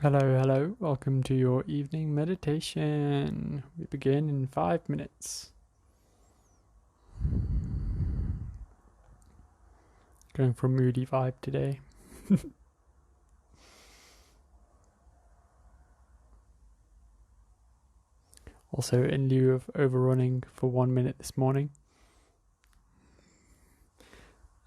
Hello, hello. Welcome to your evening meditation. We begin in 5 minutes. Going for a moody vibe today. Also, in lieu of overrunning for 1 minute this morning,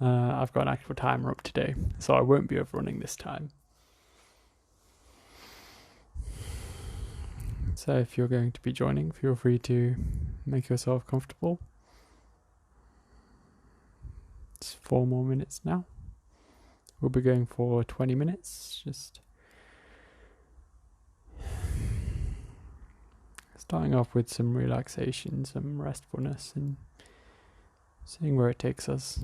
I've got an actual timer up today, so I won't be overrunning this time. So if you're going to be joining, feel free to make yourself comfortable. It's 4 more minutes now. We'll be going for 20 minutes, just starting off with some relaxation, some restfulness, and seeing where it takes us.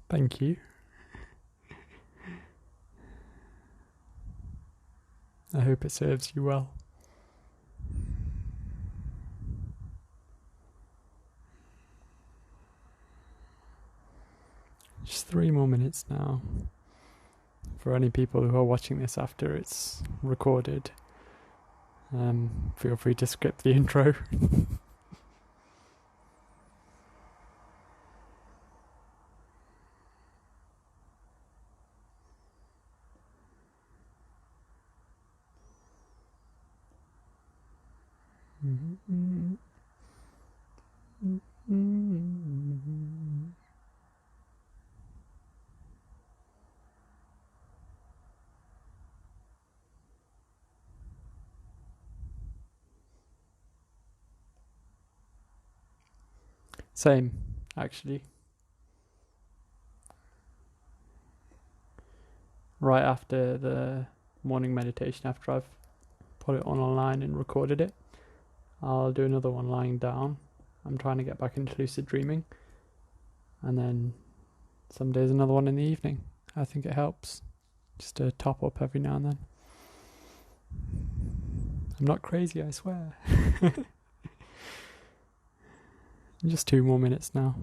Thank you. I hope it serves you well. Just 3 more minutes now. For any people who are watching this after it's recorded, feel free to skip the intro. Same, actually. Right after the morning meditation, after I've put it on online and recorded it, I'll do another one lying down. I'm trying to get back into lucid dreaming. And then some days another one in the evening. I think it helps just to top up every now and then. I'm not crazy, I swear. Just 2 more minutes now.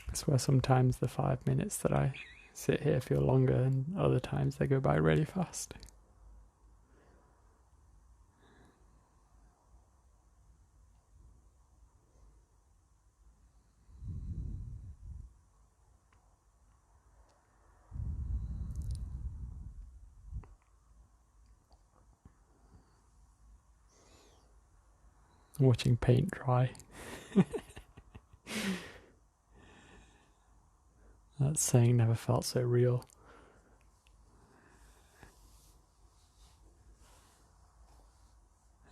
I swear sometimes the 5 minutes that I sit here feel longer, and other times they go by really fast. Watching paint dry. That saying never felt so real.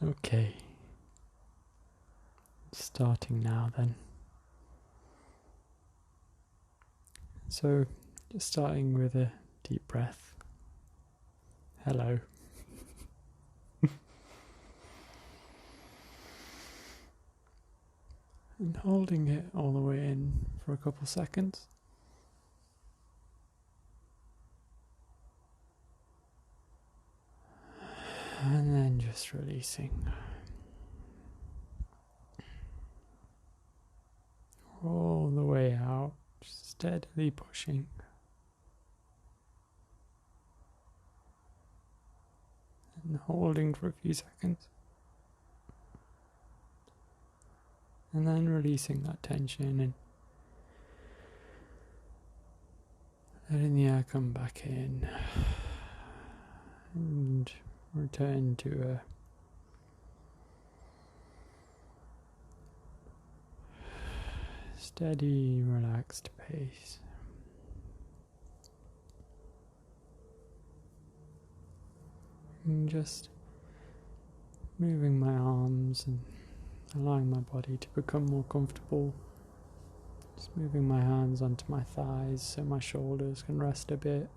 Okay. Starting now then. So, just starting with a deep breath. Hello. And holding it all the way in for a couple seconds. And then just releasing. all the way out, steadily pushing. And holding for a few seconds. And then releasing that tension and letting the air come back in. And return to a steady, relaxed pace. And just moving my arms and allowing my body to become more comfortable. Just moving my hands onto my thighs so my shoulders can rest a bit.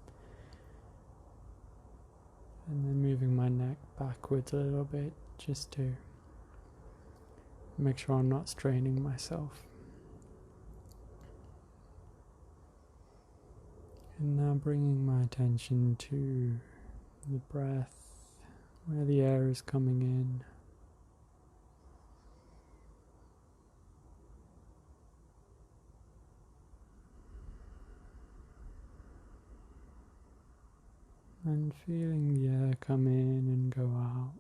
And then moving my neck backwards a little bit just to make sure I'm not straining myself. And now bringing my attention to the breath, where the air is coming in. And feeling the air come in and go out.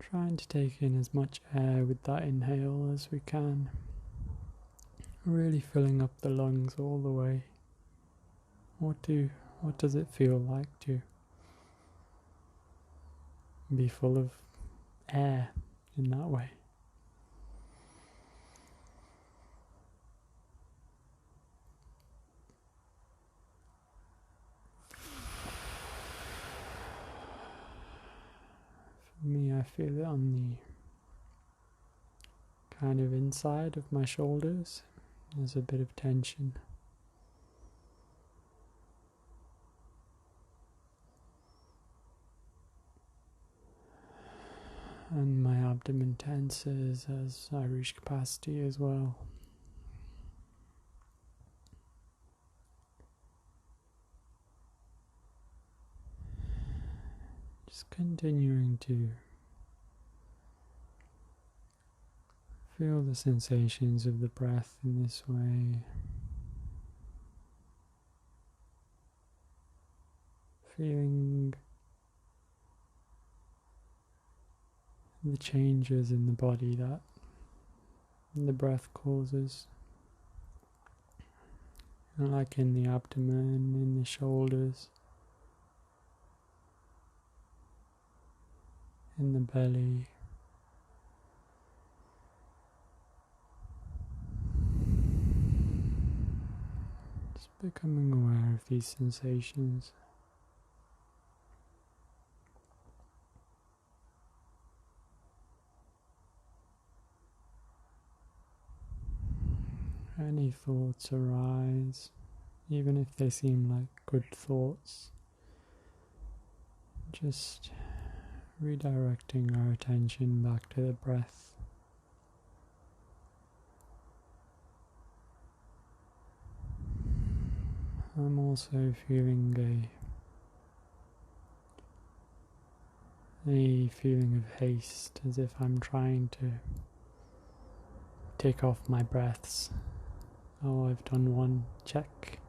Trying to take in as much air with that inhale as we can. Really filling up the lungs all the way. What does it feel like to be full of air in that way? For me, I feel it on the kind of inside of my shoulders. There's a bit of tension. And my abdomen tenses as I reach capacity as well. Just continuing to feel the sensations of the breath in this way. Feeling the changes in the body that the breath causes. Like in the abdomen, in the shoulders, in the belly. Just becoming aware of these sensations. Any thoughts arise, even if they seem like good thoughts, just redirecting our attention back to the breath. I'm also feeling a feeling of haste, as if I'm trying to take off my breaths. Oh, I've done one, check.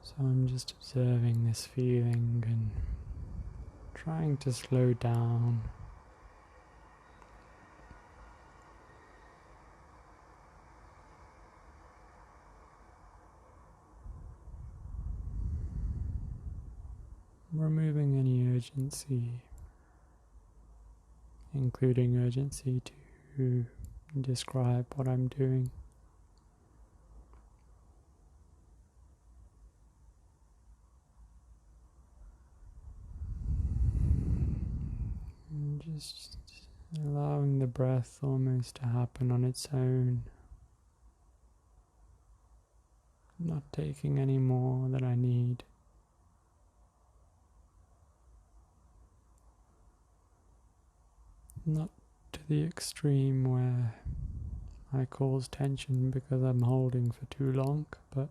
So I'm just observing this feeling and trying to slow down. Removing any urgency, including urgency to describe what I'm doing. And just allowing the breath almost to happen on its own. Not taking any more than I need. Not to the extreme where I cause tension because I'm holding for too long, but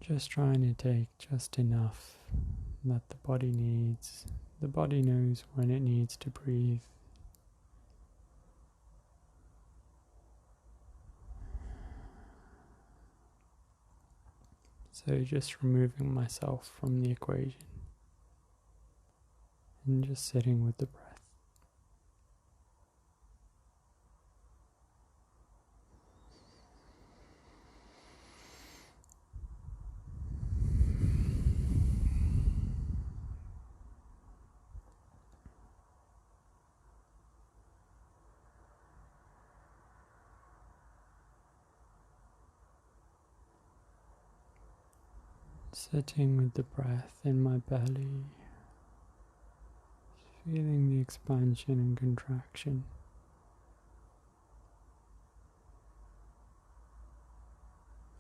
Just trying to take just enough that the body needs. The body knows when it needs to breathe. So just removing myself from the equation and just sitting with the breath. Sitting with the breath in my belly, feeling the expansion and contraction.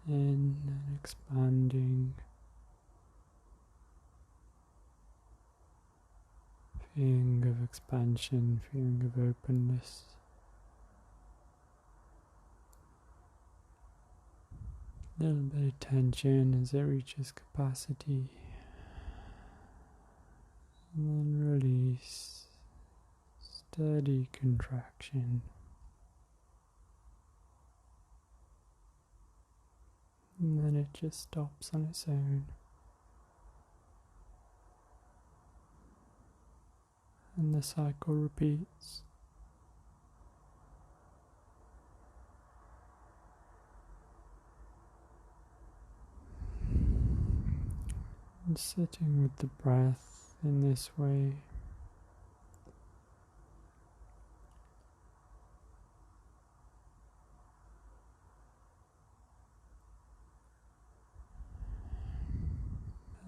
In and expanding, feeling of expansion, feeling of openness. A little bit of tension as it reaches capacity. And then release, steady contraction. And then it just stops on its own. And the cycle repeats. And sitting with the breath in this way,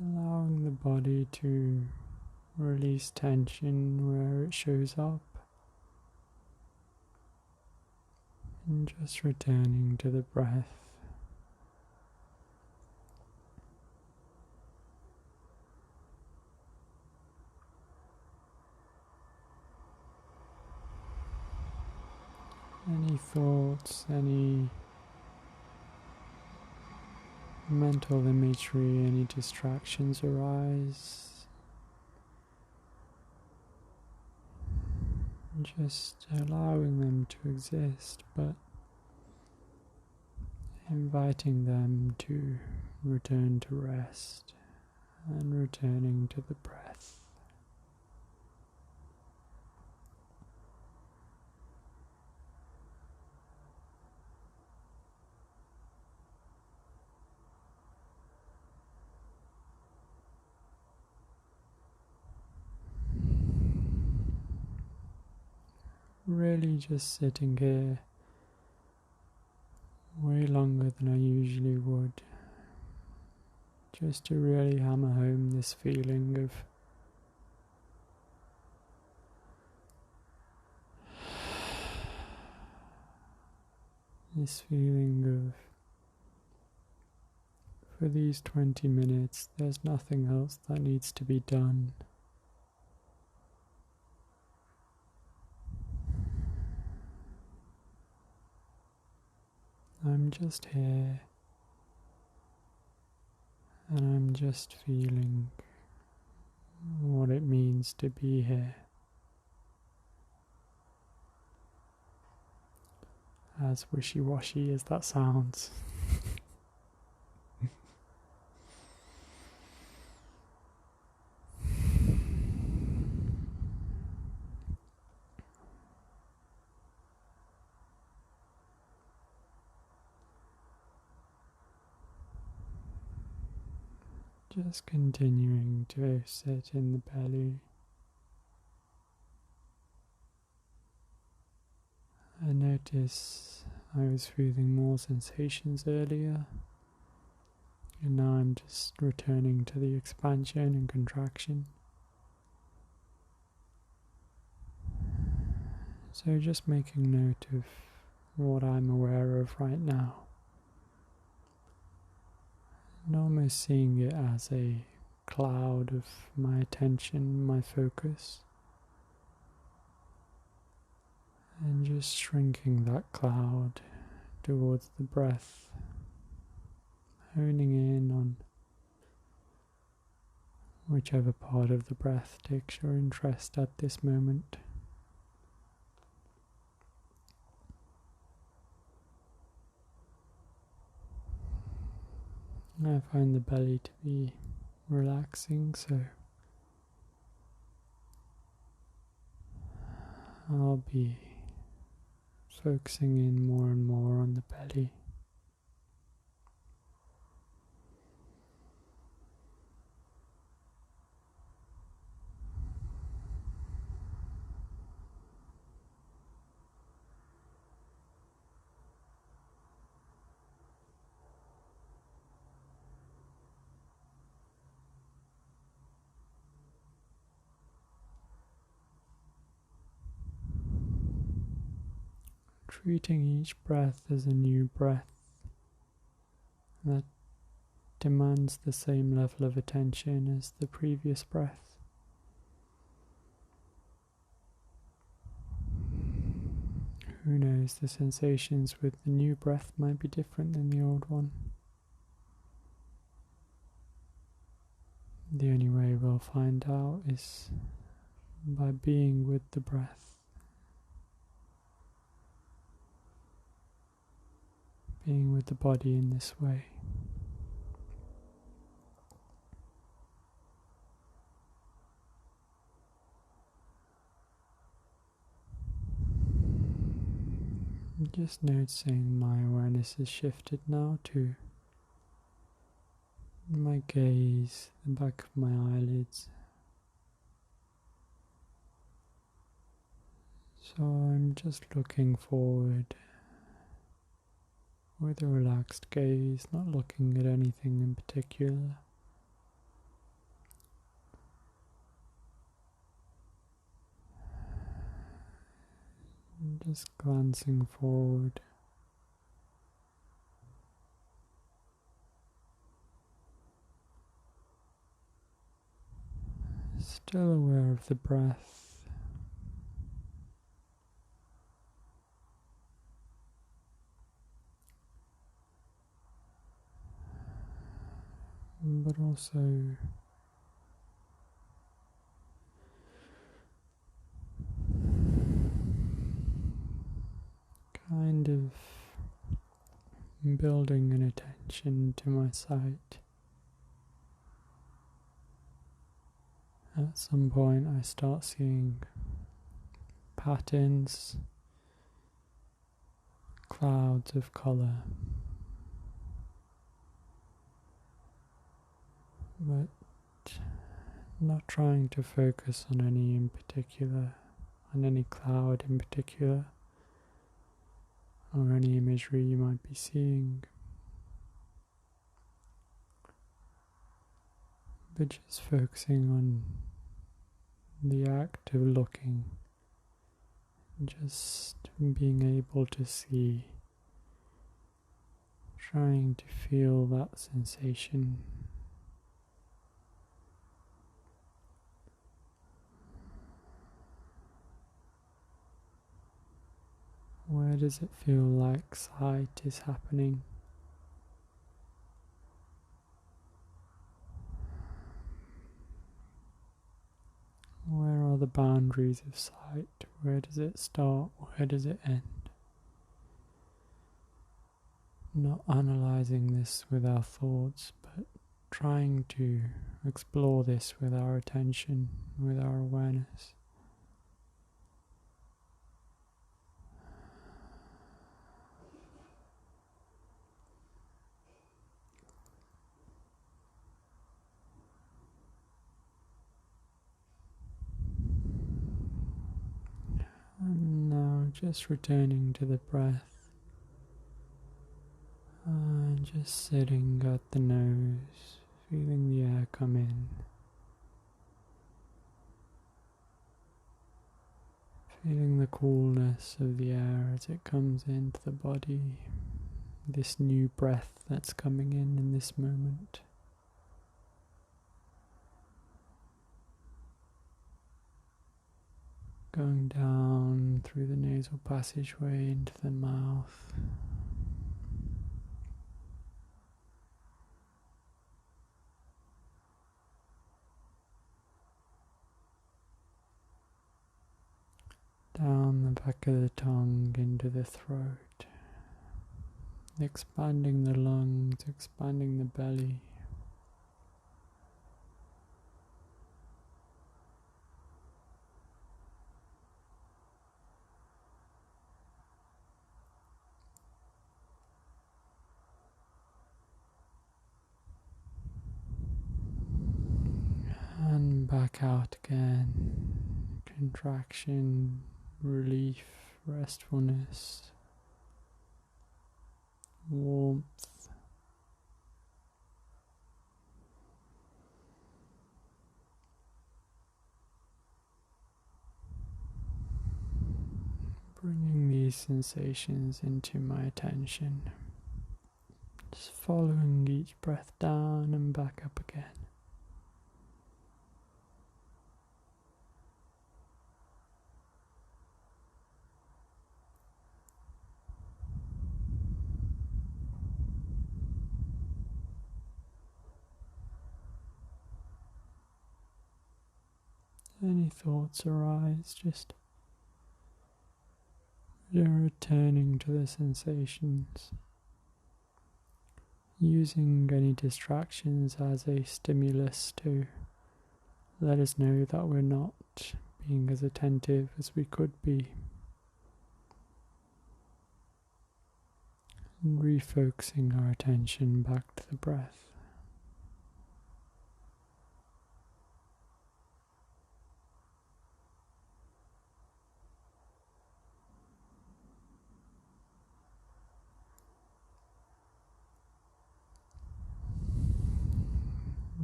allowing the body to release tension where it shows up, and just returning to the breath. Any thoughts, any mental imagery, any distractions arise, just allowing them to exist, but inviting them to return to rest and returning to the breath. Really just sitting here way longer than I usually would, just to really hammer home this feeling of for these 20 minutes there's nothing else that needs to be done. I'm just here, and I'm just feeling what it means to be here. As wishy-washy as that sounds. Just continuing to sit in the belly. I notice I was feeling more sensations earlier, and now I'm just returning to the expansion and contraction. So just making note of what I'm aware of right now, and almost seeing it as a cloud of my attention, my focus, and just shrinking that cloud towards the breath, honing in on whichever part of the breath takes your interest at this moment. I find the belly to be relaxing, so I'll be focusing in more and more on the belly. Treating each breath as a new breath that demands the same level of attention as the previous breath. Who knows, the sensations with the new breath might be different than the old one. The only way we'll find out is by being with the breath, being with the body in this way. Just noticing my awareness has shifted now to my gaze, the back of my eyelids. So I'm just looking forward with a relaxed gaze, not looking at anything in particular. Just glancing forward. Still aware of the breath. But also kind of building an attention to my sight. At some point I start seeing patterns, clouds of colour, but not trying to focus on any in particular, on any cloud in particular, or any imagery you might be seeing, but just focusing on the act of looking, just being able to see, trying to feel that sensation. Where does it feel like sight is happening? Where are the boundaries of sight? Where does it start? Where does it end? Not analysing this with our thoughts, but trying to explore this with our attention, with our awareness. And now just returning to the breath, and just sitting at the nose, feeling the air come in, feeling the coolness of the air as it comes into the body, this new breath that's coming in this moment. Going down through the nasal passageway into the mouth. back of the tongue into the throat, expanding the lungs, expanding the belly. And back out again. Contraction, relief, restfulness, warmth. Bringing these sensations into my attention. Just following each breath down and back up again. Any thoughts arise, just returning to the sensations, using any distractions as a stimulus to let us know that we're not being as attentive as we could be, and refocusing our attention back to the breath.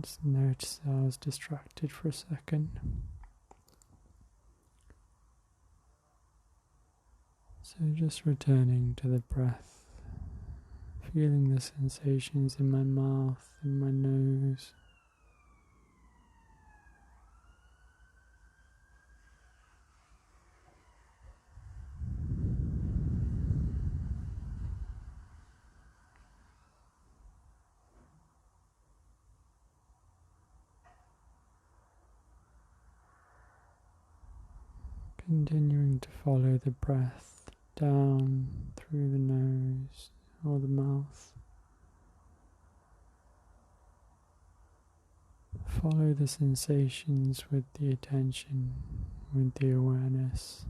Just notice I was distracted for a second. So just returning to the breath, feeling the sensations in my mouth, in my nose. Continuing to follow the breath down through the nose or the mouth. Follow the sensations with the attention, with the awareness.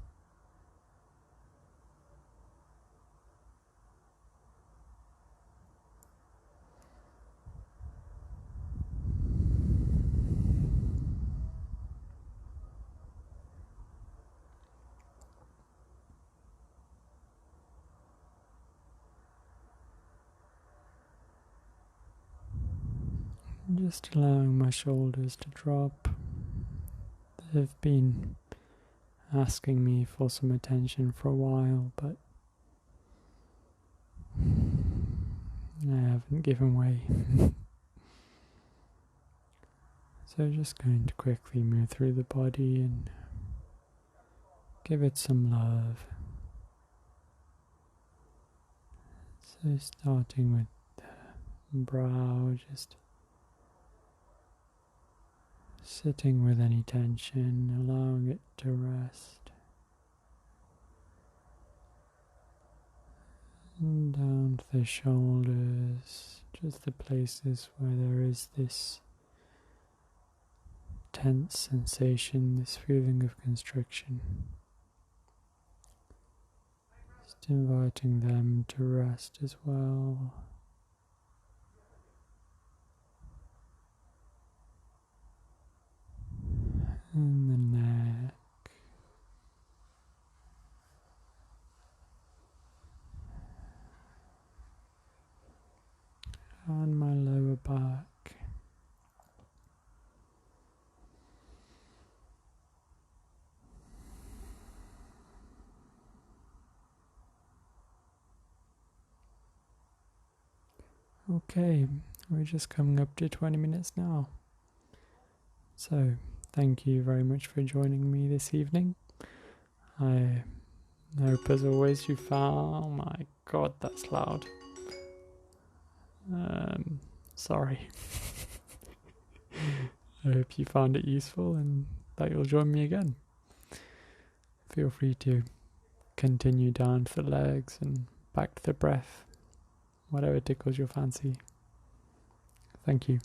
Just allowing my shoulders to drop. They've been asking me for some attention for a while, but I haven't given way. So just going to quickly move through the body and give it some love. So starting with the brow, just sitting with any tension, allowing it to rest. And down to the shoulders, just the places where there is this tense sensation, this feeling of constriction. Just inviting them to rest as well. And the neck. And my lower back. Okay, we're just coming up to 20 minutes now. So, thank you very much for joining me this evening. I hope as always you found... Oh my god, that's loud. Sorry. I hope you found it useful and that you'll join me again. Feel free to continue down to the legs and back to the breath, whatever tickles your fancy. Thank you.